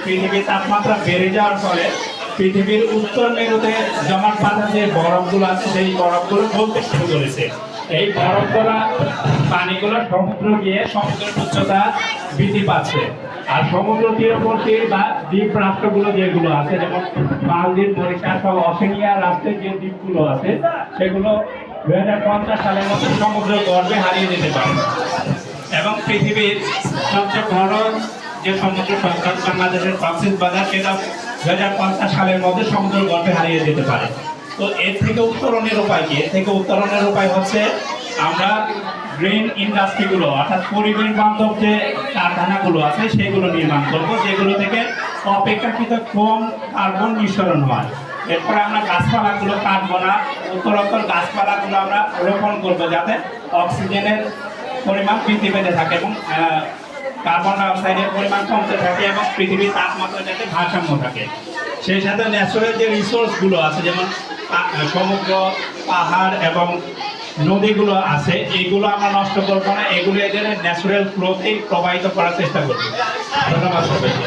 পৃথিবীর তাপমাত্রা বেড়ে যাওয়ার ফলে পৃথিবীর উত্তর মেরুতে জমাট বাঁধা যে বরফগুলো আছে সেই বরফগুলো গলতে শুরু করেছে। এই বরফ গলা পানিগুলো সমুদ্র গিয়ে সমুদ্রের উচ্চতা বৃদ্ধি পাচ্ছে। আর সমুদ্র তীরবর্তী বা দ্বীপ রাষ্ট্রগুলো যেগুলো আছে, যেমন মালদ্বীপ, মরিশাস বা অস্ট্রেলিয়া রাষ্ট্রের যে দ্বীপগুলো আছে সেগুলো 2050 সালের মধ্যে সমুদ্র গর্ভে হারিয়ে যেতে পারে। এবং পৃথিবীর সবচেয়ে বড় যে সমুদ্র সংস্থান বাংলাদেশের কক্সবাজার, সেটা 2050 সালের মধ্যে সমুদ্র গর্ভে হারিয়ে যেতে পারে। তো এর থেকে উত্তরণের উপায় কি? এর থেকে উত্তরণের উপায় হচ্ছে আমরা গ্রিন ইন্ডাস্ট্রিগুলো, অর্থাৎ পরিবেশ বান্ধব যে কারখানাগুলো আছে সেগুলো নির্মাণ করব, যেগুলো থেকে অপেক্ষাকৃত কম কার্বন নিঃসরণ হয়। এরপরে আমরা গাছপালাগুলো কাটবো না, উত্তরোত্তর গাছপালাগুলো আমরা রোপণ করবো, যাতে অক্সিজেনের পরিমাণ বৃদ্ধি পেতে থাকে এবং কার্বন ডাইঅক্সাইডের পরিমাণ কমতে থাকে এবং পৃথিবীর তাপমাত্রা যাতে ভারসাম্য থাকে। সেই সাথে ন্যাচারাল যে রিসোর্সগুলো আছে, যেমন সমুদ্র, পাহাড় এবং নদীগুলো আছে, এইগুলো আমরা নষ্ট করবো না, এগুলো এদের ন্যাচারাল ফ্লোতেই প্রবাহিত করার চেষ্টা করবো। ধন্যবাদ সবাইকে।